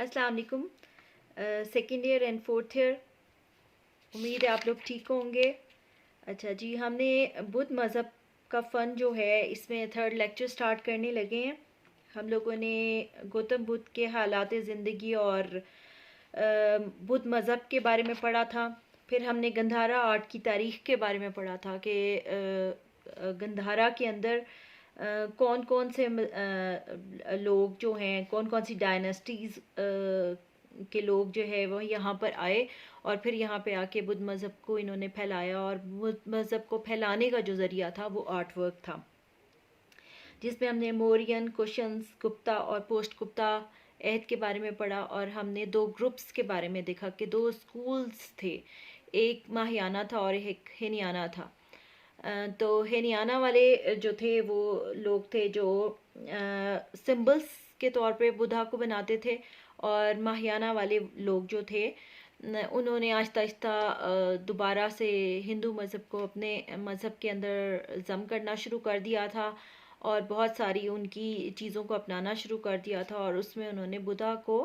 अस्सलाम वालेकुम। Second year and fourth year, उम्मीद है आप लोग ठीक होंगे। अच्छा जी, हमने बुद्ध मज़हब का फ़न जो है इसमें थर्ड लेक्चर स्टार्ट करने लगे हैं। हम लोगों ने गौतम बुद्ध के हालात ज़िंदगी और बुद्ध मज़हब के बारे में पढ़ा था। फिर हमने गंधारा आर्ट की तारीख़ के बारे में पढ़ा था कि गंधारा के अंदर कौन कौन से लोग जो हैं, कौन कौन सी डायनेस्टीज़ के लोग जो है वो यहाँ पर आए और फिर यहाँ पे आके बुद्ध मज़हब को इन्होंने फैलाया। और बुद्ध मज़हब को फैलाने का जो ज़रिया था वो आर्ट वर्क था, जिसमें हमने मौर्यन, कुशन्स, गुप्ता और पोस्ट गुप्ता अहद के बारे में पढ़ा। और हमने दो ग्रुप्स के बारे में देखा कि दो स्कूल्स थे, एक महायाना था और एक हेनियाना था। तो हेनियाना वाले जो थे वो लोग थे जो सिंबल्स के तौर पे बुद्धा को बनाते थे, और महायाना वाले लोग जो थे उन्होंने आहिस्ता आहिस्ता दोबारा से हिंदू मज़हब को अपने मज़हब के अंदर ज़म करना शुरू कर दिया था और बहुत सारी उनकी चीज़ों को अपनाना शुरू कर दिया था। और उसमें उन्होंने बुद्धा को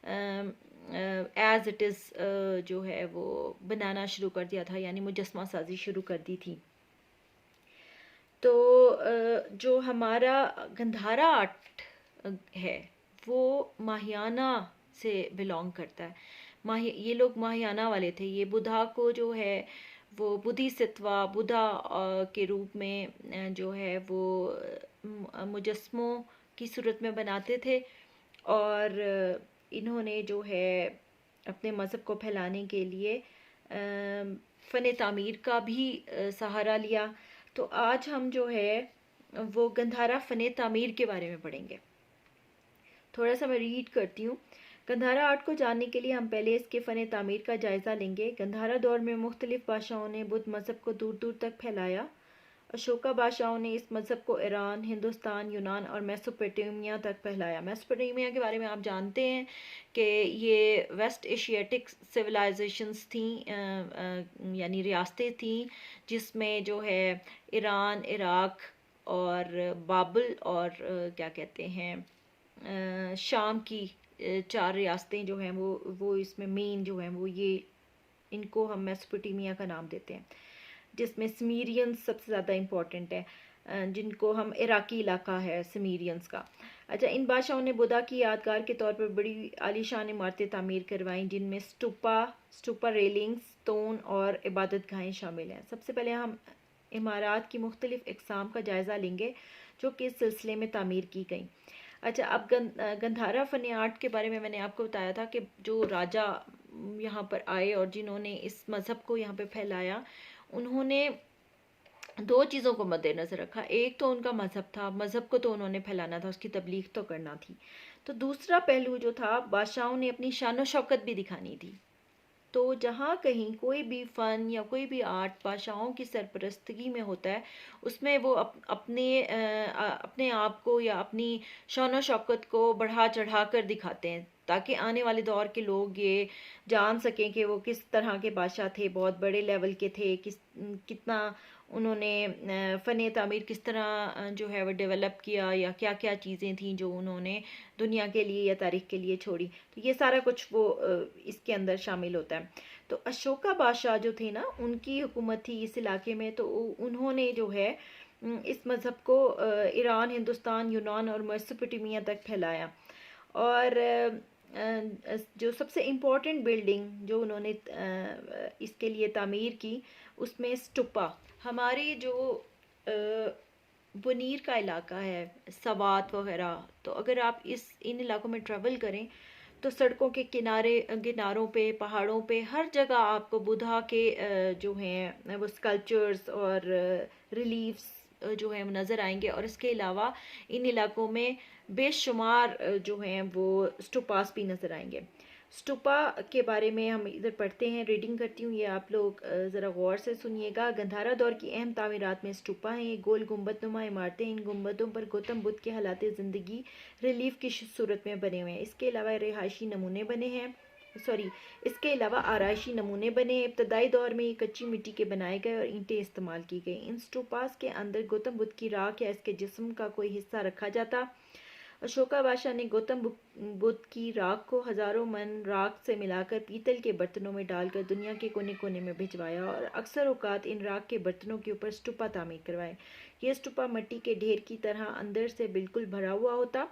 एज़ इट इज़ जो है वो बनाना शुरू कर दिया था, यानी मुजस्मा साजी शुरू कर दी थी। तो जो हमारा गंधारा आर्ट है वो महायाना से बिलोंग करता है। ये लोग महायाना वाले थे। ये बुद्धा को जो है वो बुद्धिसत्वा बुद्धा के रूप में जो है वो मुजस्मों की सूरत में बनाते थे। और इन्होंने जो है अपने मज़हब को फैलाने के लिए फ़न तामीर का भी सहारा लिया। तो आज हम जो है वो गंधारा फ़न तामीर के बारे में पढ़ेंगे। थोड़ा सा मैं रीड करती हूँ। गंधारा आर्ट को जानने के लिए हम पहले इसके फ़न तामीर का जायज़ा लेंगे। गंधारा दौर में मुख्तलिफ़ बादशाहों ने बुद्ध मज़हब को दूर दूर तक फैलाया। अशोका बादशाहों ने इस मज़हब को ईरान, हिंदुस्तान, यूनान और मेसोपोटामिया तक फैलाया। मेसोपोटामिया के बारे में आप जानते हैं कि ये वेस्ट एशियाटिक सिविलाइजेशंस थी, यानी रियासतें थी, जिसमें जो है ईरान, इराक और बाबल और क्या कहते हैं शाम की चार रियासतें जो हैं वो इसमें मेन जो हैं वो ये, इनको हम मेसोपोटामिया का नाम देते हैं, जिसमें समीरियंस सबसे ज़्यादा इम्पॉर्टेंट है, जिनको हम इराकी इलाका है समीरियंस का। अच्छा, इन बादशाहों ने बुद्धा की यादगार के तौर पर बड़ी आलीशान इमारतें तामीर करवाईं, जिनमें स्टूपा रेलिंग्स, स्टोन और इबादत गाहें शामिल हैं। सबसे पहले हम इमारत की मुख्तलिफ़ इकसाम का जायज़ा लेंगे जो कि इस सिलसिले में तामीर की गई। अच्छा, अब गंधारा फ़न आर्ट के बारे में मैंने आपको बताया था कि जो राजा यहाँ पर आए और जिन्होंने इस मज़हब को यहाँ पे फैलाया, उन्होंने दो चीज़ों को मद्देनज़र रखा। एक तो उनका मज़हब था, मज़हब को तो उन्होंने फैलाना था, उसकी तबलीग तो करना थी। तो दूसरा पहलू जो था, बादशाहों ने अपनी शान व शौकत भी दिखानी थी। तो जहाँ कहीं कोई भी फ़न या कोई भी आर्ट बादशाहों की सरपरस्तगी में होता है, उसमें वो अपने आप को या अपनी शान व शौकत को बढ़ा चढ़ा कर दिखाते हैं, ताकि आने वाले दौर के लोग ये जान सकें कि वो किस तरह के बादशाह थे, बहुत बड़े लेवल के थे, कितना उन्होंने फ़न तामीर किस तरह जो है वो डेवलप किया, या क्या क्या चीज़ें थी जो उन्होंने दुनिया के लिए या तारीख़ के लिए छोड़ी। तो ये सारा कुछ वो इसके अंदर शामिल होता है। तो अशोका बादशाह जो थे ना, उनकी हुकूमत थी इस इलाके में। तो उन्होंने जो है इस मज़हब को ईरान, हिंदुस्तान, यूनान और मेसोपोटामिया तक फैलाया। और जो सबसे इम्पोर्टेंट बिल्डिंग जो उन्होंने इसके लिए तामीर की, उसमें स्टूपा, हमारी जो बुनीर का इलाका है, सवात वगैरह, तो अगर आप इन इलाकों में ट्रैवल करें तो सड़कों के किनारों पे, पहाड़ों पे, हर जगह आपको बुद्धा के जो हैं वो स्कल्पचर्स और रिलीफ्स जो हैं वो नज़र आएंगे। और इसके अलावा इन इलाकों में बेशुमार जो हैं वो स्टूपास भी नज़र आएंगे। स्टूपा के बारे में हम इधर पढ़ते हैं, रीडिंग करती हूँ, ये आप लोग ज़रा गौर से सुनिएगा। गंधारा दौर की अहम तामीरात में स्टूपा हैं। ये गोल गुंबदनुमा इमारतें, इन गुंबदों पर गौतम बुद्ध के हालात ज़िंदगी रिलीफ की सूरत में बने हुए हैं। इसके अलावा रिहायशी नमूने बने हैं, इसके अलावा आराइशी नमूने बने। इब्तदाई दौर में ये कच्ची मिट्टी के बनाए गए और ईंटें इस्तेमाल की गई। इन स्टूपास के अंदर गौतम बुद्ध की राख या इसके जिस्म का कोई हिस्सा रखा जाता। अशोका बादशाह ने गौतम बुद्ध की राख को हजारों मन राख से मिलाकर पीतल के बर्तनों में डालकर दुनिया के कोने कोने में भिजवाया और अक्सर औकात इन राख के बर्तनों के ऊपर स्टूपा तामीर करवाए। ये स्टूपा मिट्टी के ढेर की तरह अंदर से बिल्कुल भरा हुआ होता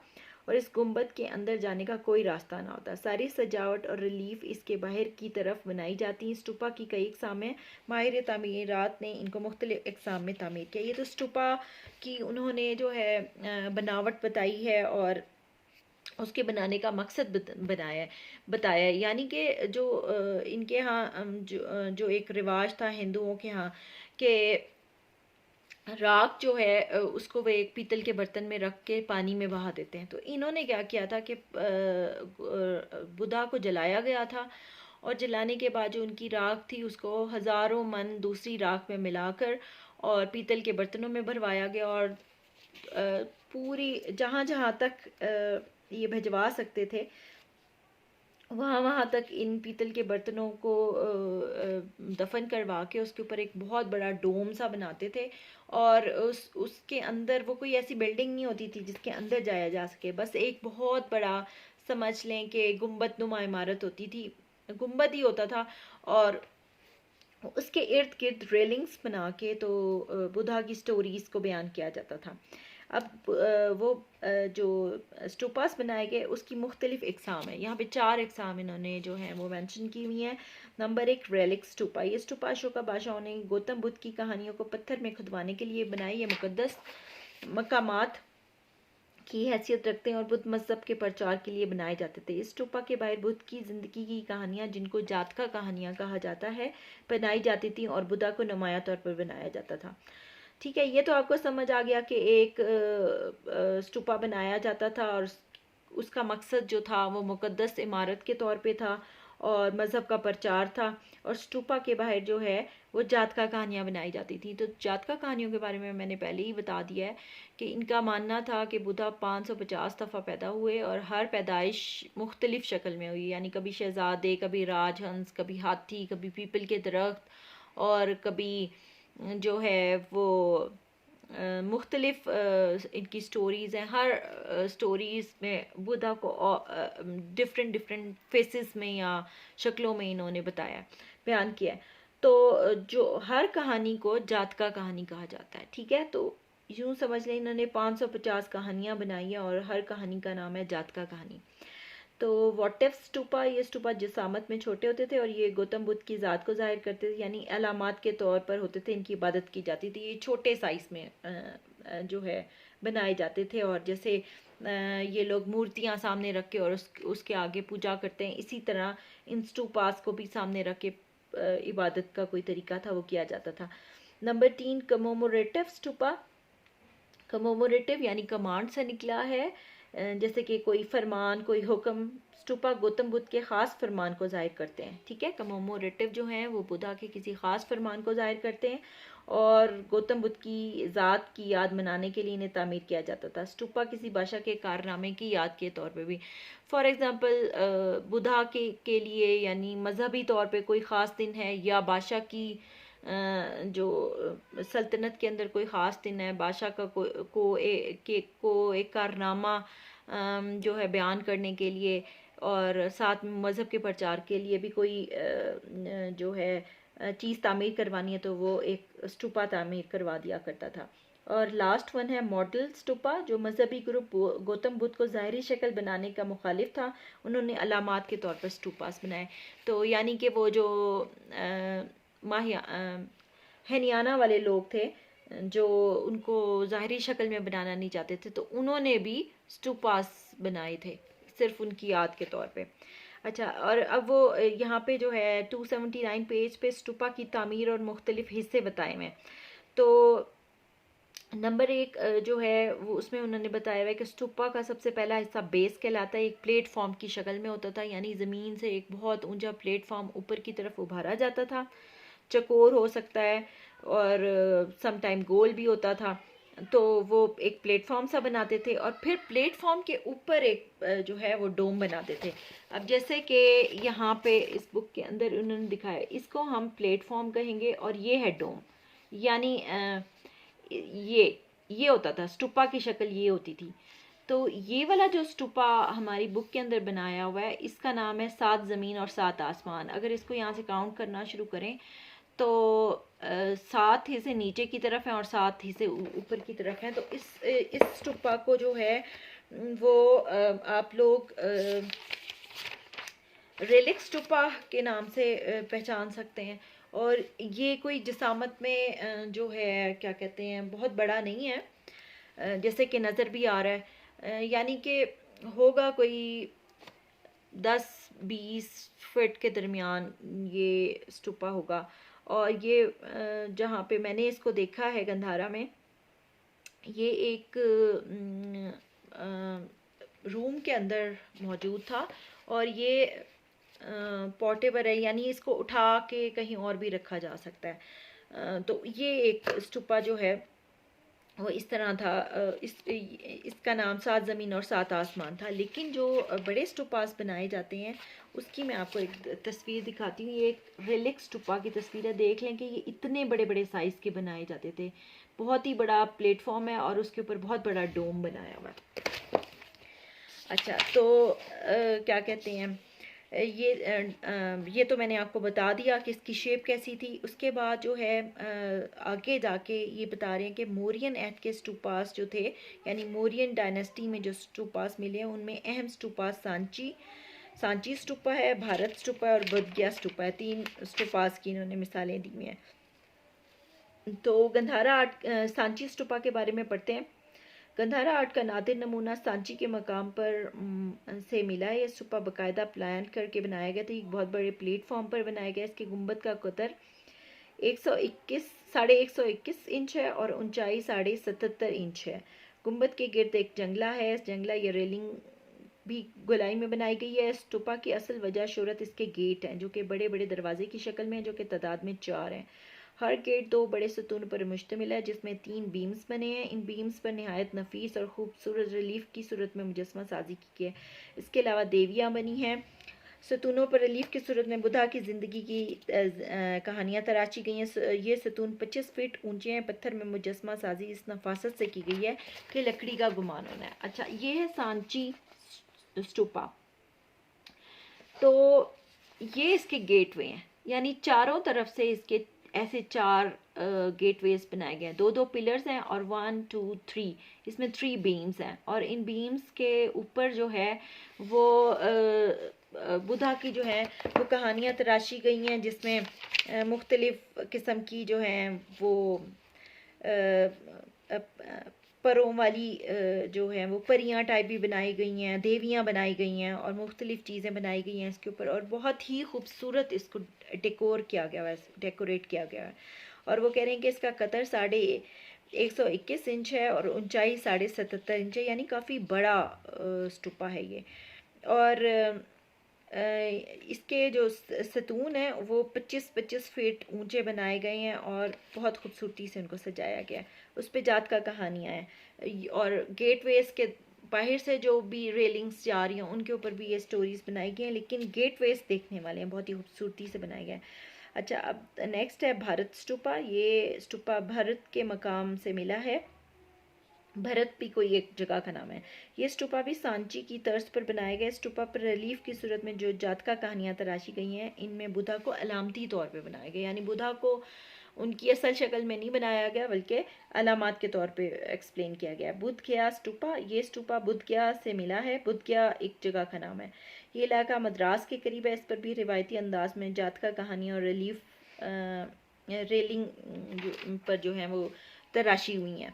और इस गुंबद के अंदर जाने का कोई रास्ता ना होता। सारी सजावट और रिलीफ इसके बाहर की तरफ बनाई जाती। स्टूपा की कई इकसाम हैं। माहिर तामीरात ने इनको मुख्तलिफ इकसाम में तामीर किया। ये तो स्टूपा की उन्होंने जो है बनावट बताई है और उसके बनाने का मकसद बताया है। यानी कि जो इनके यहाँ जो एक रिवाज था हिंदुओं के यहाँ कि राख जो है उसको वे एक पीतल के बर्तन में रख के पानी में बहा देते हैं। तो इन्होंने क्या किया था कि बुधा को जलाया गया था और जलाने के बाद जो उनकी राख थी उसको हजारों मन दूसरी राख में मिलाकर और पीतल के बर्तनों में भरवाया गया और पूरी जहाँ जहाँ तक ये भिजवा सकते थे वहाँ वहाँ तक इन पीतल के बर्तनों को दफन करवा के उसके ऊपर एक बहुत बड़ा डोम सा बनाते थे और उसके अंदर वो कोई ऐसी बिल्डिंग नहीं होती थी जिसके अंदर जाया जा सके, बस एक बहुत बड़ा समझ लें कि गुंबद नुमा इमारत होती थी, गुंबद ही होता था और उसके इर्द गिर्द रेलिंग्स बना के तो बुधा की स्टोरीज को बयान किया जाता था। अब वो जो स्टूपास बनाए गए उसकी मुख्तलिफ इकसाम है। यहाँ पे 4 इकसाम इन्होंने जो है वो मेंशन की हुई हैं। Number 1 relic stupa. ये स्टूपा अशोका बादशाहों ने गौतम बुद्ध की कहानियों को पत्थर में खुदवाने के लिए बनाई। ये मुकद्दस मकामात की हैसियत रखते हैं और बुद्ध मजहब के प्रचार के लिए बनाए जाते थे। इस स्टूपा के बाहर बुद्ध की ज़िंदगी की कहानियाँ जिनको जातका कहानियाँ कहा जाता है बनाई जाती थी और बुद्धा को नुमाया तौर पर बनाया जाता था। ठीक है, ये तो आपको समझ आ गया कि एक स्टूपा बनाया जाता था और उसका मकसद जो था वो मुकद्दस इमारत के तौर पे था और मज़हब का प्रचार था और स्टूपा के बाहर जो है वो जातका कहानियाँ बनाई जाती थी। तो जातका कहानियों के बारे में मैंने पहले ही बता दिया है कि इनका मानना था कि बुद्धा 550 दफ़ा पैदा हुए और हर पैदाइश मुख्तलिफ शक्ल में हुई, यानी कभी शहजादे, कभी राजहंस, कभी हाथी, कभी पीपल के दरख्त और कभी जो है वो मुख्तलिफ इनकी स्टोरीज़ हैं। हर स्टोरीज़ में बुद्धा को डिफरेंट डिफरेंट फेसेस में या शक्लों में इन्होंने बताया, बयान किया है। तो जो हर कहानी को जातका कहानी कहा जाता है। ठीक है, तो यूँ समझ लें इन्होंने 550 कहानियाँ बनाई हैं और हर कहानी का नाम है जातका कहानी। तो वॉटेफ स्टूपा, ये स्टूपा जिसामत में छोटे होते थे और ये गौतम बुद्ध की ज़ात को जाहिर करते थे, यानी अलामात के तौर पर होते थे, इनकी इबादत की जाती थी। ये छोटे साइज़ में जो है बनाए जाते थे और जैसे ये लोग मूर्तियाँ सामने रख के और उसके आगे पूजा करते हैं, इसी तरह इन स्टूपास को भी सामने रख के इबादत का कोई तरीका था वो किया जाता था। नंबर 3 कमोमोरेटिव स्टूपा। कमोमोरेटिव यानी कमांड से निकला है, जैसे कि कोई फरमान, कोई हुक्म। स्टूपा गौतम बुद्ध के ख़ास फरमान को ज़ाहिर करते हैं। ठीक है, कमोमोरेटिव जो हैं वो बुद्धा के किसी ख़ास फरमान को ज़ाहिर करते हैं और गौतम बुद्ध की ज़ात की याद मनाने के लिए इन्हें तामीर किया जाता था। स्टूपा किसी बादशाह के कारनामे की याद के तौर पे भी, फॉर एग्ज़ाम्पल बुद्धा के लिए यानी मजहबी तौर पे कोई ख़ास दिन है या बादशाह की जो सल्तनत के अंदर कोई ख़ास दिन है, बादशाह का को एक कारनामा जो है बयान करने के लिए और साथ में मज़हब के प्रचार के लिए भी कोई जो है चीज़ तामीर करवानी है तो वो एक स्टूपा तामीर करवा दिया करता था। और लास्ट वन है मॉडल स्टूपा, जो मजहबी ग्रुप गौतम बुद्ध को ज़ाहिरी शक्ल बनाने का मुखालिफ था, उन्होंने अलामात के तौर पर स्टूपास बनाए। तो यानी कि वो जो हैनियाना वाले लोग थे जो उनको ज़ाहिरी शक्ल में बनाना नहीं चाहते थे, तो उन्होंने भी स्टूपास बनाए थे सिर्फ उनकी याद के तौर पे। अच्छा, और अब वो यहाँ पे जो है 279 पेज पे स्टूपा की तामीर और मुख्तलिफ हिस्से बताए हुए हैं। तो नंबर 1 जो है वो उसमें उन्होंने बताया हुआ है कि स्टूपा का सबसे पहला हिस्सा बेस कहलाता है। एक प्लेटफॉर्म की शक्ल में होता था, यानी ज़मीन से एक बहुत ऊंचा प्लेटफॉर्म ऊपर की तरफ उभारा जाता था। चकोर हो सकता है और समटाइम गोल भी होता था। तो वो एक प्लेटफॉर्म सा बनाते थे और फिर प्लेटफॉर्म के ऊपर एक जो है वो डोम बनाते थे। अब जैसे कि यहाँ पे इस बुक के अंदर उन्होंने दिखाया, इसको हम प्लेटफॉर्म कहेंगे और ये है डोम, यानी ये होता था, स्टूपा की शक्ल ये होती थी। तो ये वाला जो स्टूपा हमारी बुक के अंदर बनाया हुआ है, इसका नाम है 7 ज़मीन और 7 आसमान। अगर इसको यहाँ से काउंट करना शुरू करें तो 7 हिस्से नीचे की तरफ हैं और 7 हिस्से ऊपर की तरफ हैं। तो इस स्टूपा को जो है वो आप लोग रेलिक्स स्टूपा के नाम से पहचान सकते हैं। और ये कोई जिसामत में जो है क्या कहते हैं, बहुत बड़ा नहीं है, जैसे कि नज़र भी आ रहा है, यानी कि होगा कोई 10-20 फीट के दरमियान ये स्टूपा होगा। और ये जहाँ पे मैंने इसको देखा है गंधारा में, ये एक रूम के अंदर मौजूद था और ये पोर्टेबल है, यानी इसको उठा के कहीं और भी रखा जा सकता है। तो ये एक स्टूपा जो है वो इस तरह था। इसका नाम 7 ज़मीन और 7 आसमान था। लेकिन जो बड़े स्टूपास बनाए जाते हैं उसकी मैं आपको एक तस्वीर दिखाती हूँ। ये एक रेलिक्स स्टूपा की तस्वीर है। देख लें कि ये इतने बड़े बड़े साइज़ के बनाए जाते थे। बहुत ही बड़ा प्लेटफॉर्म है और उसके ऊपर बहुत बड़ा डोम बनाया हुआ है। अच्छा, तो क्या कहते हैं, ये तो मैंने आपको बता दिया कि इसकी शेप कैसी थी। उसके बाद जो है आगे जाके ये बता रहे हैं कि मौर्यन ऐत के स्टूपास जो थे, यानी मौर्यन डायनेस्टी में जो स्टूपास मिले हैं उनमें अहम स्टूपास सांची स्टूपा है, भारत स्टूपा है और बुद्धगया स्टूपा है। 3 स्टूपास की इन्होंने मिसालें दी हैं। तो गंधारा आर्ट सांची स्टूपा के बारे में पढ़ते हैं। गंधारा आर्ट का नादिर नमूना सांची के मकाम पर से मिला है। यह स्टूपा बाकायदा प्लान करके बनाया गया था। एक बहुत बड़े प्लेटफॉर्म पर बनाया गया। इसके गुंबद का कतर 121 इंच है और ऊंचाई 77.5 इंच है। गुंबद के गिर्द एक जंगला है। इस जंगला या रेलिंग भी गोलाई में बनाई गई है। स्टूपा की असल वजह शोहरत इसके गेट हैं, जो कि बड़े बड़े दरवाजे की शक्ल में हैं, जो कि तादाद में 4 हैं। हर गेट 2 बड़े सतून पर मुश्तमिल है, जिसमें 3 बीम्स बने हैं। इन बीम्स पर नहायत नफीस और खूबसूरत रिलीफ की सूरत में मुजस्मा साजी की है। इसके अलावा देवियाँ बनी हैं। सतूनों पर रिलीफ की सूरत में बुद्धा की ज़िंदगी की कहानियाँ तराशी गई हैं। ये सतून 25 फीट ऊंचे हैं। पत्थर में मुजस्मा साजी इस नफासत से की गई है कि लकड़ी का गुमान होना है। अच्छा, ये है सांची स्टूपा। तो ये इसके गेटवे हैं, यानी चारों तरफ से इसके ऐसे 4 गेटवेज बनाए गए हैं। 2-2 पिलर्स हैं और 1 2 3 इसमें 3 बीम्स हैं। और इन बीम्स के ऊपर जो है वो बुद्धा की जो है वो कहानियाँ तराशी गई हैं, जिसमें मुख्तलिफ किस्म की जो हैं वो परों वाली जो है वो परियां टाइप भी बनाई गई हैं, देवियां बनाई गई हैं और मुख्तलिफ चीज़ें बनाई गई हैं इसके ऊपर। और बहुत ही खूबसूरत इसको डेकोरेट किया गया है। और वो कह रहे हैं कि इसका कतर 121 इंच है और ऊंचाई 77.5 इंच है, यानी काफ़ी बड़ा स्टूपा है ये। और इसके जो सतून हैं वो 25-25 फीट ऊंचे बनाए गए हैं और बहुत खूबसूरती से उनको सजाया गया है। उस पर जात का कहानियाँ हैं। और गेटवेज के बाहर से जो भी रेलिंग्स जा रही हैं उनके ऊपर भी ये स्टोरीज बनाई गई हैं, लेकिन गेटवेज देखने वाले हैं, बहुत ही खूबसूरती से बनाए गए हैं। अच्छा, अब नेक्स्ट है भारत स्टूपा। ये स्टूपा भारत के मकाम से मिला है। भरत भी कोई एक जगह का नाम है। ये स्टूपा भी सांची की तर्ज पर बनाया गया। स्टूपा पर रिलीफ की सूरत में जो जातका कहानियाँ तराशी गई हैं, इनमें बुद्धा को अलामती तौर पे बनाया गया, यानी बुद्धा को उनकी असल शक्ल में नहीं बनाया गया बल्कि अलामात के तौर पे एक्सप्लेन किया गया। बुद्धगया स्टूपा, ये स्टूपा बुद्धगया से मिला है। बुद्धगया एक जगह का नाम है। ये इलाका मद्रास के करीब है। इस पर भी रिवायती अंदाज में जातका कहानियाँ और रिलीफ रेलिंग पर जो है वो तराशी हुई हैं,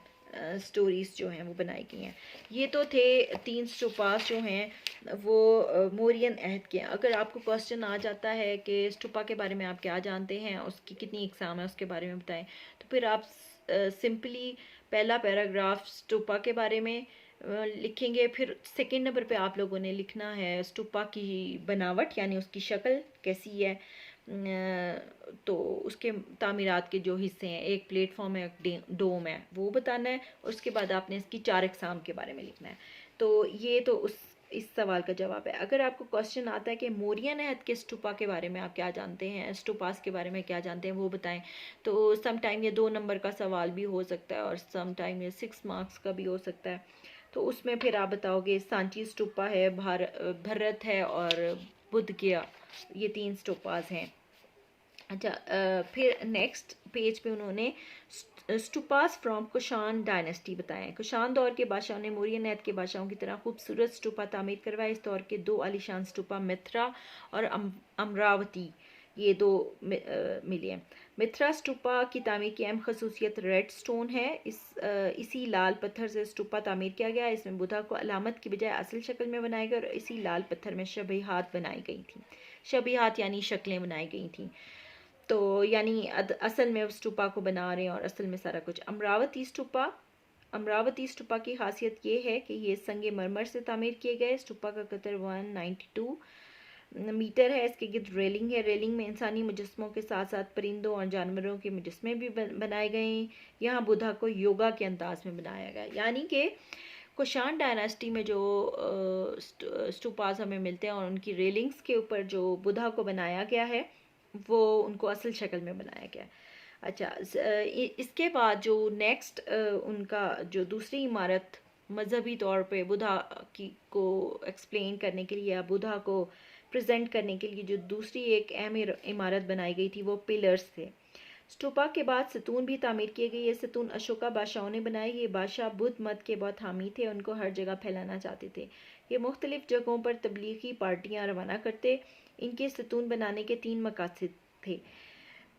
स्टोरीज जो हैं वो बनाई गई हैं। ये तो थे 3 स्टूपास जो हैं वो मौर्यन अहद के। अगर आपको क्वेश्चन आ जाता है कि स्टूपा के बारे में आप क्या जानते हैं, उसकी कितनी एग्ज़ाम है, उसके बारे में बताएं, तो फिर आप सिंपली पहला पैराग्राफ स्टूपा के बारे में लिखेंगे। फिर सेकंड नंबर पे आप लोगों ने लिखना है स्टूपा की बनावट, यानी उसकी शक्ल कैसी है, तो उसके तामीरात के जो हिस्से हैं, एक प्लेटफॉर्म है, एक डोम है, वो बताना है। और उसके बाद आपने इसकी 4 एग्ज़ाम के बारे में लिखना है। तो ये तो इस सवाल का जवाब है। अगर आपको क्वेश्चन आता है कि मौर्यन अहद के स्टूपा के बारे में आप क्या जानते हैं, स्टूपास के बारे में क्या जानते हैं, वो बताएं, तो सम टाइम ये 2 नंबर का सवाल भी हो सकता है और सम टाइम ये 6 मार्क्स का भी हो सकता है। तो उसमें फिर आप बताओगे सांची स्टूपा है, भरत है और बुद्ध गया, ये 3 स्टूपाज हैं। अच्छा, फिर नेक्स्ट पेज पे उन्होंने स्टूपास फ्रॉम कुषाण डायनेस्टी बताएं। कुषाण दौर के बादशाहों ने मौर्य नैत के बादशाहों की तरह खूबसूरत स्टूपा तामीर करवाए। इस दौर के 2 आलीशान स्टूपा मित्रा और अमरावती, ये 2 मिले हैं। मित्रा स्टूपा की तामीर की अहम खसूसियत रेड स्टोन है। इसी लाल पत्थर से स्टूपा तामीर किया गया। इसमें बुद्धा को अलामत की बजाय असल शक्ल में बनाया गया और इसी लाल पत्थर में शबीहात बनाई गई थी। शबीहात यानी शक्लें बनाई गई थी। तो यानी असल में स्टूपा को बना रहे हैं और असल में सारा कुछ। अमरावती स्टूपा की खासियत ये है कि ये संगमरमर से तामीर किए गए। स्टूपा का कतर 192 मीटर है। इसके गिर्द रेलिंग है। रेलिंग में इंसानी मुजस्मों के साथ साथ परिंदों और जानवरों के मुजस्मे भी बनाए गए हैं। यहाँ बुद्धा को योगा के अंदाज में बनाया गया, यानी कि कुषाण डायनास्टी में जो स्टूपास हमें मिलते हैं और उनकी रेलिंग्स के ऊपर जो बुद्धा को बनाया गया है वो उनको असल शक्ल में बनाया गया। अच्छा, इसके बाद जो नेक्स्ट उनका जो दूसरी इमारत मजहबी तौर पे बुद्धा की को एक्सप्लेन करने के लिए या बुद्धा को प्रेजेंट करने के लिए जो दूसरी एक अहम इमारत बनाई गई थी वो पिलर्स थे। स्टूपा के बाद सतून भी तामीर किए गए। ये सतून अशोका बादशाहों ने बनाए। ये बादशाह बुद्ध मत के बहुत हामी थे, उनको हर जगह फैलाना चाहते थे। ये मुख्तलिफ जगहों पर तबलीगी पार्टियां रवाना करते। इनके सतून बनाने के 3 मकासद थे।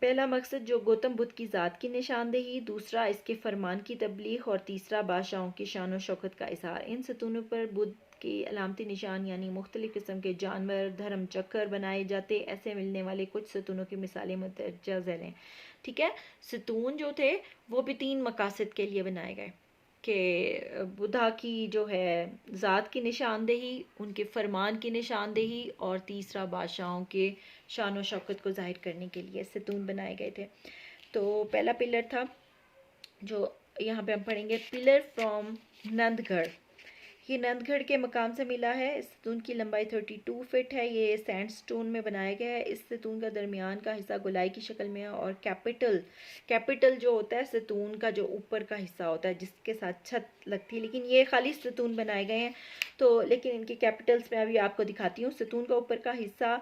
पहला मकसद जो गौतम बुद्ध की ज़ात की निशानदेही, दूसरा इसके फरमान की तबलीग और तीसरा बादशाहों की शान और शौकत का इजहार। इन सतूनों पर बुद्ध के अलामती निशान यानी मुख्तलिफ किस्म के जानवर, धर्म चक्कर बनाए जाते। ऐसे मिलने वाले कुछ सतूनों की मिसालें मुतअज्जा झैल हैं। ठीक है, सतून जो थे वो भी 3 मकासद के लिए बनाए गए कि बुद्धा की जो है ज़ात की निशानदेही, उनके फरमान की निशानदेही और तीसरा बादशाहों के शान व शौकत को जाहिर करने के लिए सतून बनाए गए थे। तो पहला पिलर था जो यहाँ पे हम पढ़ेंगे, पिलर फ्रॉम नंदगढ़। ये नंदगढ़ के मकाम से मिला है। इस सतून की लंबाई 32 फीट है। ये सैंडस्टोन में बनाया गया है। इस सतून का दरमियान का हिस्सा गोलाई की शक्ल में है और कैपिटल जो होता है सतून का जो ऊपर का हिस्सा होता है जिसके साथ छत लगती है, लेकिन ये खाली सतून बनाए गए हैं। तो लेकिन इनके कैपिटल्स में अभी आपको दिखाती हूँ। सतून का ऊपर का हिस्सा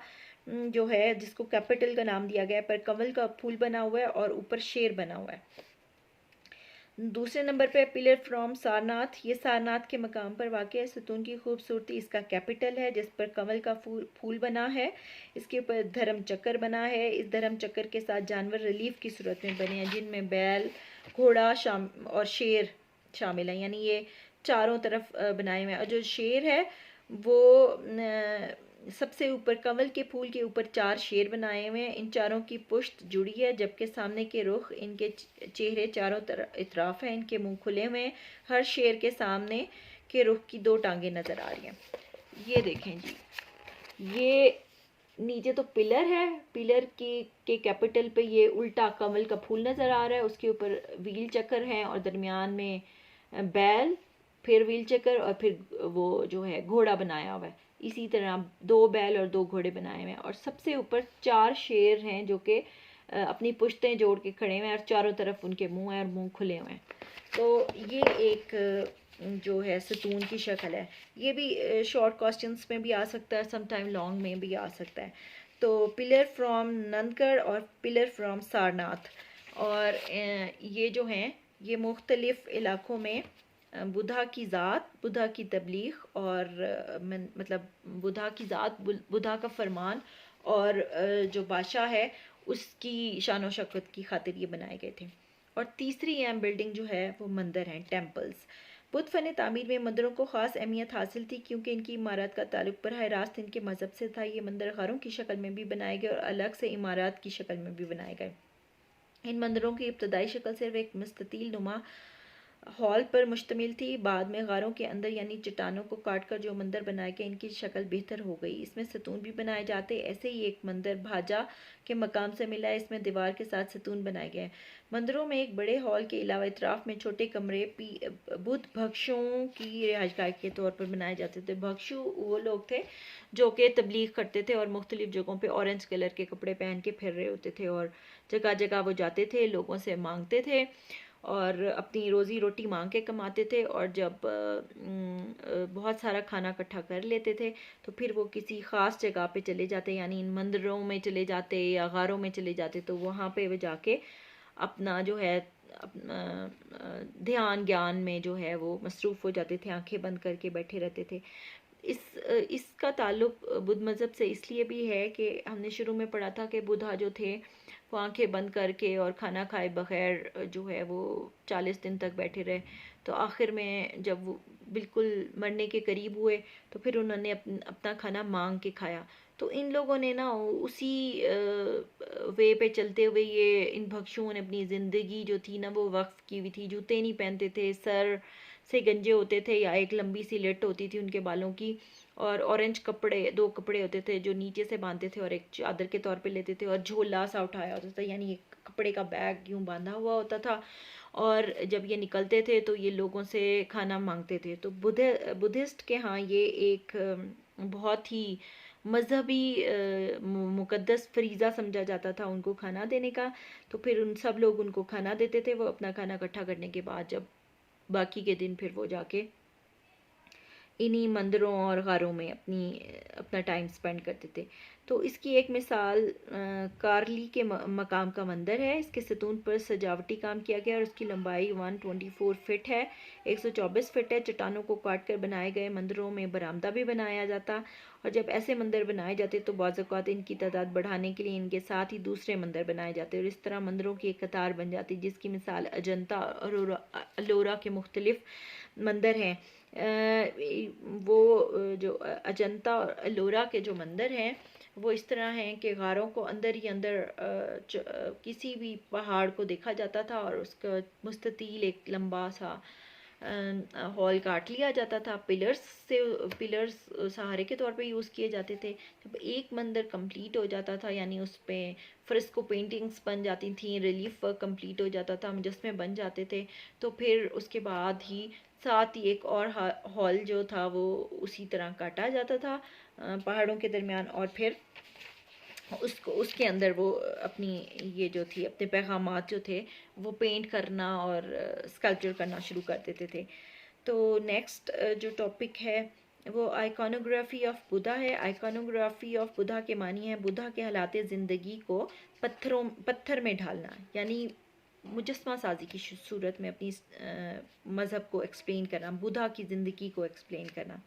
जो है जिसको कैपिटल का नाम दिया गया है, पर कमल का फूल बना हुआ है और ऊपर शेर बना हुआ है। दूसरे नंबर पे पिलर फ्रॉम सारनाथ। ये सारनाथ के मकाम पर वाक़ है। सतून की खूबसूरती इसका कैपिटल है जिस पर कमल का फूल बना है। इसके ऊपर धर्म चक्कर बना है। इस धर्म चक्कर के साथ जानवर रिलीफ की सूरत में बने हैं जिनमें बैल, घोड़ा और शेर शामिल हैं, यानी ये चारों तरफ बनाए हुए हैं। और जो शेर है वो सबसे ऊपर कमल के फूल के ऊपर 4 शेर बनाए हुए हैं। इन चारों की पुश्त जुड़ी है जबकि सामने के रुख, इनके चेहरे चारों इतराफ हैं। इनके मुंह खुले हुए हैं। हर शेर के सामने के रुख की 2 टांगें नज़र आ रही हैं। ये देखें जी, ये नीचे तो पिलर है, पिलर के कैपिटल पे ये उल्टा कमल का फूल नज़र आ रहा है। उसके ऊपर व्हील चक्कर हैं और दरमियान में बैल, फिर व्हील चक्कर और फिर वो जो है घोड़ा बनाया हुआ है। इसी तरह 2 बैल और 2 घोड़े बनाए हुए हैं और सबसे ऊपर 4 शेर हैं जो कि अपनी पुश्तें जोड़ के खड़े हुए हैं और चारों तरफ उनके मुंह हैं और मुंह खुले हुए हैं। तो ये एक जो है सतून की शक्ल है। ये भी शॉर्ट क्वेश्चंस में भी आ सकता है, समटाइम लॉन्ग में भी आ सकता है। तो पिलर फ्रॉम नंदगढ़ और पिलर फ्रॉम सारनाथ, और ये जो हैं ये मुख्तलिफ इलाकों में बुद्धा की ज़ात, बुद्धा की तबलीग और मतलब बुद्धा की ज़ात, बुद्धा का फरमान और जो बादशाह है उसकी शान व शौकत की खातिर ये बनाए गए थे। और तीसरी अहम बिल्डिंग जो है वो मंदिर हैं, टेम्पल्स। बुद्ध फन तामीर में मंदिरों को ख़ास अहमियत हासिल थी क्योंकि इनकी इमारत का ताल्लुक बराह रास्त इनके मज़हब से था। ये मंदिर गरों की शक्ल में भी बनाए गए और अलग से इमारत की शक्ल में भी बनाए गए। इन मंदिरों की इब्तदाई शक्ल सिर्फ एक मुस्ततील नुमा हॉल पर मुश्तमिल थी। बाद में गारों के अंदर यानी चट्टानों को काटकर जो मंदिर बनाए गए इनकी शक्ल बेहतर हो गई। इसमें सतून भी बनाए जाते। ऐसे ही एक मंदिर भाजा के मकाम से मिला है। इसमें दीवार के साथ सतून बनाए गए। मंदिरों में एक बड़े हॉल के अलावा इतराफ में छोटे कमरे बुद्ध भक्षुओं की रिहाइशगाह के तौर पर बनाए जाते थे। भक्षु वो लोग थे जो कि तबलीग करते थे और मुख्तलिफ जगहों पर ऑरेंज कलर के कपड़े पहन के फिर रहे होते थे और जगह जगह वो जाते थे, लोगों से मांगते थे और अपनी रोज़ी रोटी मांग के कमाते थे, और जब बहुत सारा खाना इकट्ठा कर लेते थे तो फिर वो किसी ख़ास जगह पे चले जाते, यानी इन मंदिरों में चले जाते या गारों में चले जाते, तो वहाँ पे वो जाके अपना जो है अपना ध्यान ज्ञान में जो है वो मसरूफ़ हो जाते थे, आंखें बंद करके बैठे रहते थे। इसका ताल्लुक बुद्ध मज़हब से इसलिए भी है कि हमने शुरू में पढ़ा था कि बुद्धा जो थे वो आंखें बंद करके और खाना खाए बगैर जो है वो 40 दिन तक बैठे रहे। तो आखिर में जब वो बिल्कुल मरने के करीब हुए तो फिर उन्होंने अपना खाना मांग के खाया। तो इन लोगों ने ना उसी वे पे चलते हुए ये इन भिक्षुओं ने अपनी ज़िंदगी जो थी ना वो वक्फ की हुई थी। जूते नहीं पहनते थे, सर से गंजे होते थे या एक लंबी सी लट होती थी उनके बालों की, और ऑरेंज कपड़े, दो कपड़े होते थे जो नीचे से बांधते थे और एक चादर के तौर पे लेते थे, और झोला सा उठाया होता था, यानी एक कपड़े का बैग यूं बांधा हुआ होता था। और जब ये निकलते थे तो ये लोगों से खाना मांगते थे। तो बुद्धिस्ट के यहाँ ये एक बहुत ही मजहबी मुकद्दस फरीज़ा समझा जाता था उनको खाना देने का। तो फिर उन सब लोग उनको खाना देते थे। वो अपना खाना इकट्ठा करने के बाद जब बाकी के दिन फिर वो जाके इन्हीं मंदिरों और गारों में अपना टाइम स्पेंड करते थे। तो इसकी एक मिसाल कारली के मकाम का मंदिर है। इसके सतून पर सजावटी काम किया गया और उसकी लंबाई 124 फीट है, 124 फीट है। चट्टानों को काट कर बनाए गए मंदिरों में बरामदा भी बनाया जाता, और जब ऐसे मंदिर बनाए जाते तो बाज़ औक़ात इनकी तादाद बढ़ाने के लिए इनके साथ ही दूसरे मंदिर बनाए जाते, और इस तरह मंदिरों की एक कतार बन जाती, जिसकी मिसाल अजंता और अलोरा के मुख्तलिफ मंदिर हैं। वो जो अजंता और एलोरा के जो मंदिर हैं वो इस तरह हैं कि गारों को अंदर ही अंदर किसी भी पहाड़ को देखा जाता था, और उसका मुस्ततील एक लंबा सा हॉल काट लिया जाता था। पिलर्स सहारे के तौर पे यूज़ किए जाते थे। जब एक मंदिर कंप्लीट हो जाता था, यानी उस पे फ्रेस्को पेंटिंग्स बन जाती थी, रिलीफ वर्क कंप्लीट हो जाता था, मुजस्मे बन जाते थे, तो फिर उसके बाद ही साथ ही एक और हॉल जो था वो उसी तरह काटा जाता था पहाड़ों के दरमियान, और फिर उसके अंदर वो अपनी ये जो थी अपने पैगामात जो थे वो पेंट करना और स्कल्पचर करना शुरू कर देते थे। तो नेक्स्ट जो टॉपिक है वो आइकॉनोग्राफी ऑफ बुद्धा है। आइकॉनोग्राफी ऑफ बुद्धा के मानी है बुद्धा के हालात ज़िंदगी को पत्थर में ढालना, यानी मुजस्मा साजी की सूरत में अपनी मज़हब को एक्सप्लेन करना, बुद्धा की ज़िंदगी को एक्सप्लेन करना।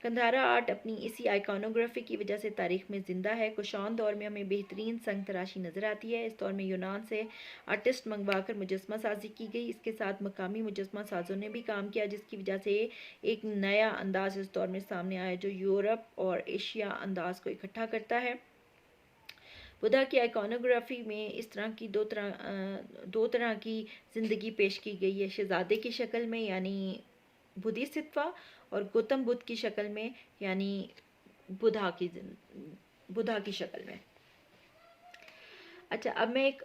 कंधारा आर्ट अपनी इसी आइकॉनोग्राफी की वजह से तारीख में ज़िंदा है। कुशान दौर में हमें बेहतरीन संग तराशी नज़र आती है। इस दौर में यूनान से आर्टिस्ट मंगवा कर मुजस्मा साजी की गई। इसके साथ मकामी मुजस्मा साजों ने भी काम किया, जिसकी वजह से एक नया अंदाज इस दौर में सामने आया जो यूरोप और एशिया अंदाज को इकट्ठा करता है। बुद्धा की आइकॉनोग्राफी में इस तरह की दो तरह की ज़िंदगी पेश की गई है, शहजादे की शक्ल में यानी बुद्धिस्टवा, और गौतम बुद्ध की शक्ल में यानी बुद्धा की शक्ल में। अच्छा, अब मैं एक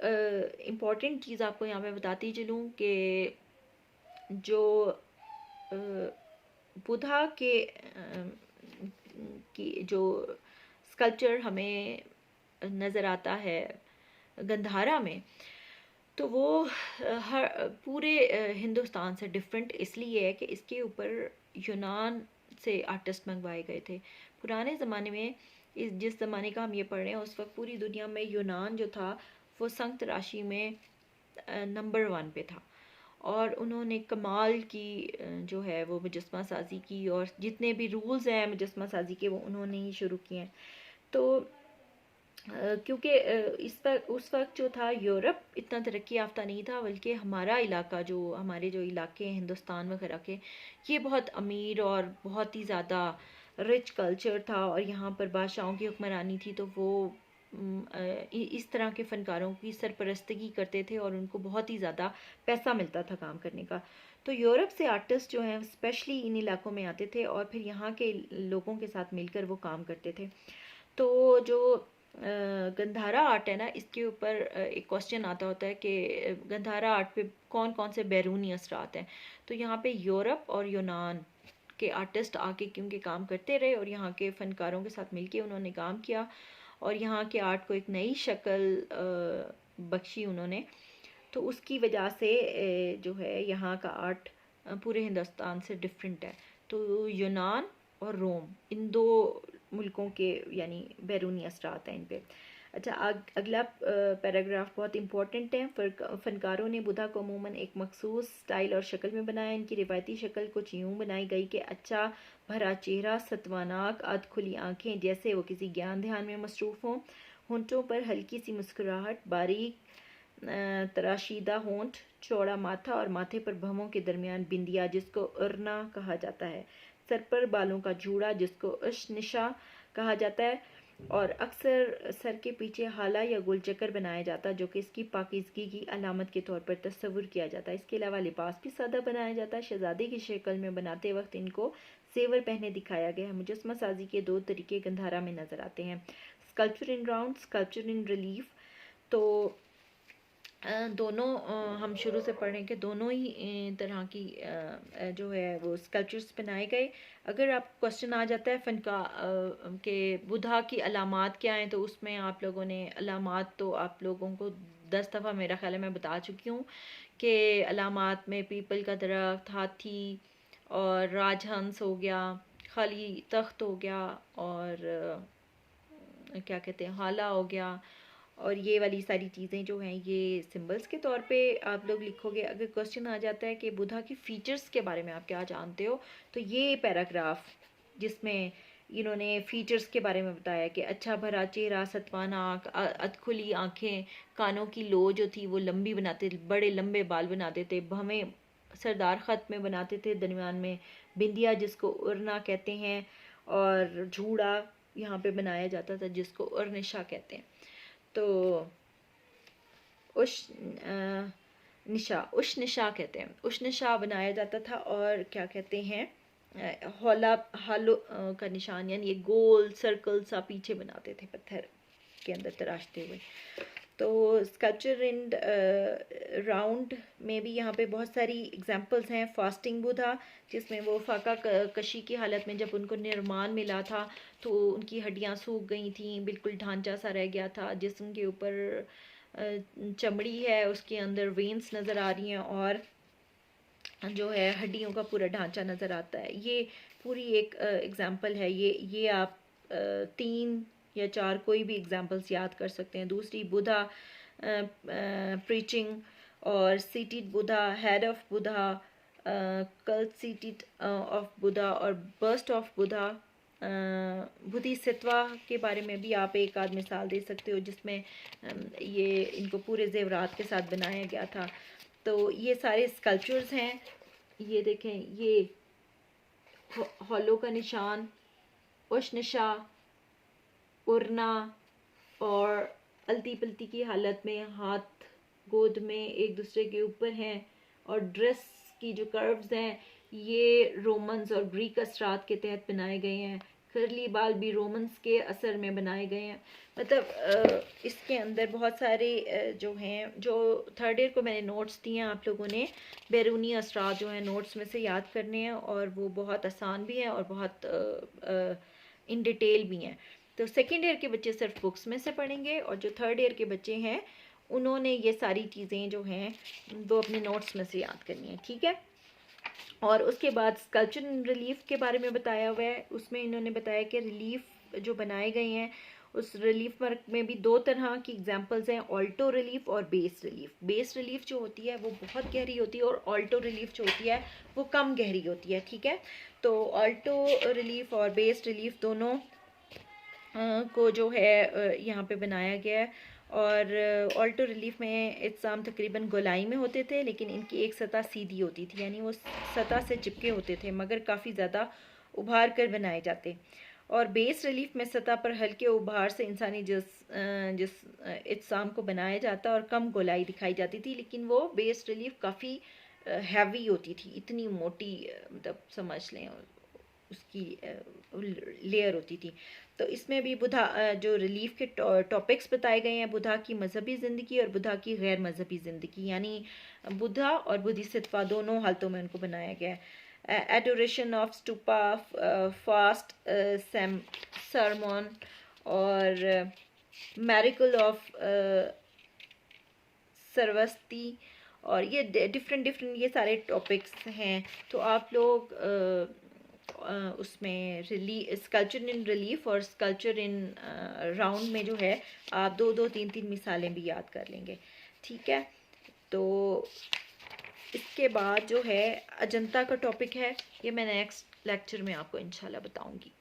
इम्पॉर्टेंट चीज़ आपको यहाँ पे बताती चलूँ कि जो बुद्धा की जो स्कल्पचर हमें नज़र आता है गंधारा में, तो वो हर पूरे हिंदुस्तान से डिफरेंट इसलिए है कि इसके ऊपर यूनान से आर्टिस्ट मंगवाए गए थे। पुराने ज़माने में जिस ज़माने का हम ये पढ़ रहे हैं उस वक्त पूरी दुनिया में यूनान जो था वो संग तराशी में नंबर 1 पे था, और उन्होंने कमाल की जो है वो मुजस्मा साजी की, और जितने भी रूल्स हैं मुजस्मा साजी के वो उन्होंने ही शुरू किए हैं। तो क्योंकि उस वक्त जो था यूरोप इतना तरक्की याफ्ता नहीं था, बल्कि हमारा इलाका जो हमारे जो इलाके हैं हिंदुस्तान वगैरह के, ये बहुत अमीर और बहुत ही ज़्यादा रिच कल्चर था, और यहाँ पर बादशाहों की हुक्मरानी थी, तो वो इस तरह के फ़नकारों की सरपरस्तगी करते थे और उनको बहुत ही ज़्यादा पैसा मिलता था काम करने का। तो यूरोप से आर्टिस्ट जो हैं स्पेशली इन इलाकों में आते थे और फिर यहाँ के लोगों के साथ मिलकर वो काम करते थे। तो जो गंधारा आर्ट है ना, इसके ऊपर एक क्वेश्चन आता होता है कि गंधारा आर्ट पे कौन कौन से बैरूनी असरात हैं। तो यहाँ पे यूरोप और यूनान के आर्टिस्ट आके क्योंकि काम करते रहे और यहाँ के फ़नकारों के साथ मिलके उन्होंने काम किया और यहाँ के आर्ट को एक नई शक्ल बख्शी उन्होंने। तो उसकी वजह से जो है यहाँ का आर्ट पूरे हिंदुस्तान से डिफरेंट है। तो यूनान और रोम, इन दो मुल्कों के यानी बैरूनी असरात हैं इन पे। अच्छा, अगला पैराग्राफ बहुत इंपॉर्टेंट है। फनकारों ने बुधा को अमूमन एक मखसूस स्टाइल और शक्ल में बनाया। इनकी रिवायती शक्ल कुछ यूँ बनाई गई कि अच्छा भरा चेहरा, सतवानाक अध खुली आँखें, जैसे वो किसी ज्ञान ध्यान में मसरूफ़ हों। होंठों पर हल्की सी मुस्कुराहट, बारीक तराशीदा होंठ, चौड़ा माथा और माथे पर भमों के दरमियान बिंदिया जिसको उरना कहा जाता है। सर पर बालों का जूड़ा जिसको अशनिशा कहा जाता है, और अक्सर सर के पीछे हाला या गोलचक्कर बनाया जाता है जो कि इसकी पाकीज़गी की अलामत के तौर पर तस्वुर किया जाता है। इसके अलावा लिबास भी सादा बनाया जाता है। शहजादी की शक्ल में बनाते वक्त इनको जेवर पहने दिखाया गया है। मुजस्मा साजी के दो तरीके गंधारा में नज़र आते हैं, sculpture in round, sculpture in relief. तो दोनों हम शुरू से पढ़ें कि दोनों ही तरह की जो है वो स्कल्पचर्स बनाए गए। अगर आप क्वेश्चन आ जाता है फनका के बुधा की अलामात क्या हैं, तो उसमें आप लोगों ने अलामात तो आप लोगों को 10 दफ़ा मेरा ख्याल है मैं बता चुकी हूँ कि अलामात में पीपल का दरख्त, हाथी और राजहंस हो गया, खाली तख्त हो गया, और क्या कहते हैं हाला हो गया, और ये वाली सारी चीज़ें जो हैं ये सिंबल्स के तौर पे आप लोग लिखोगे। अगर क्वेश्चन आ जाता है कि बुधा की फ़ीचर्स के बारे में आप क्या जानते हो, तो ये पैराग्राफ जिसमें इन्होंने फ़ीचर्स के बारे में बताया कि अच्छा भरा चेहरा, सतवाना आँख, अधखुली आँखें, कानों की लो जो थी वो लंबी बनाते, बड़े लंबे बाल बनाते थे, भवें सरदार ख़त में बनाते थे, दरमियान में बिंदिया जिसको उरना कहते हैं, और जूड़ा यहाँ पे बनाया जाता था जिसको उर्निशा कहते हैं। तो उश निशा कहते हैं, उश निशा बनाया जाता था। और क्या कहते हैं हौला हालो का निशान, यानी ये गोल सर्कल सा पीछे बनाते थे पत्थर के अंदर तराशते हुए। तो स्कल्पचर इन राउंड में भी यहाँ पे बहुत सारी एग्जांपल्स हैं। फास्टिंग बुधा, जिसमें वो फाका कशी की हालत में जब उनको निर्माण मिला था तो उनकी हड्डियाँ सूख गई थी, बिल्कुल ढांचा सा रह गया था। जिस्म के ऊपर चमड़ी है, उसके अंदर वेन्स नज़र आ रही हैं, और जो है हड्डियों का पूरा ढांचा नज़र आता है। ये पूरी एक एग्जांपल है। ये आप 3 या 4 कोई भी एग्जांपल्स याद कर सकते हैं। दूसरी बुधा प्रीचिंग, और seated Buddha, head of Buddha, cult seated of Buddha, और बर्स्ट ऑफ बुधा। बुधिसत्वा के बारे में भी आप एक आध मिसाल दे सकते हो जिसमें ये इनको पूरे जेवरात के साथ बनाया गया था। तो ये सारे स्कल्पचर्स हैं। ये देखें, ये हॉलो का निशान, उशनिशा, उरना, और अलती पलती की हालत में हाथ गोद में एक दूसरे के ऊपर हैं, और ड्रेस की जो कर्व्स हैं ये रोमन्स और ग्रीक असरात के तहत बनाए गए हैं। करली बाल भी रोमन्स के असर में बनाए गए हैं। मतलब इसके अंदर बहुत सारे जो हैं, जो थर्ड ईयर को मैंने नोट्स दिए हैं, आप लोगों ने बैरूनी असरात जो हैं नोट्स में से याद करने हैं, और वो बहुत आसान भी हैं और बहुत इन डिटेल भी हैं। तो सेकेंड ईयर के बच्चे सिर्फ बुक्स में से पढ़ेंगे, और जो थर्ड ईयर के बच्चे हैं उन्होंने ये सारी चीज़ें जो हैं वो अपने नोट्स में से याद करनी है, ठीक है। और उसके बाद स्कल्पचर इन रिलीफ के बारे में बताया हुआ है। उसमें इन्होंने बताया कि रिलीफ जो बनाए गए हैं उस रिलीफ वर्क में भी 2 तरह की एग्जांपल्स हैं, ऑल्टो रिलीफ और बेस रिलीफ। बेस रिलीफ जो होती है वो बहुत गहरी होती है, और ऑल्टो रिलीफ जो होती है वो कम गहरी होती है, ठीक है। तो ऑल्टो रिलीफ और बेस रिलीफ दोनों को जो है यहाँ पे बनाया गया है। और ऑल्टो रिलीफ में इत्साम तकरीबन गोलाई में होते थे, लेकिन इनकी एक सतह सीधी होती थी, यानी वो सतह से चिपके होते थे, मगर काफ़ी ज़्यादा उभार कर बनाए जाते। और बेस रिलीफ में सतह पर हल्के उभार से इंसानी जिस इत्साम को बनाया जाता और कम गोलाई दिखाई जाती थी, लेकिन वो बेस रिलीफ काफ़ी हैवी होती थी, इतनी मोटी मतलब समझ लें उसकी लेयर होती थी। तो इसमें भी बुधा जो रिलीफ के टॉपिक्स बताए गए हैं, बुधा की मजहबी ज़िंदगी और बुधा की गैर मजहबी ज़िंदगी, यानी बुधा और बुद्धिसत्वा दोनों हालतों में उनको बनाया गया है। Adoration of stupa, first sermon, और मैरिकल ऑफ सरवस्ती, और ये डिफरेंट डिफरेंट ये सारे टॉपिक्स हैं। तो आप लोग उसमें स्कल्पचर इन रिलीफ और स्कल्पचर इन राउंड में जो है आप दो दो तीन तीन मिसालें भी याद कर लेंगे, ठीक है। तो इसके बाद जो है अजंता का टॉपिक है, ये मैं नेक्स्ट लेक्चर में आपको इंशाल्लाह बताऊंगी।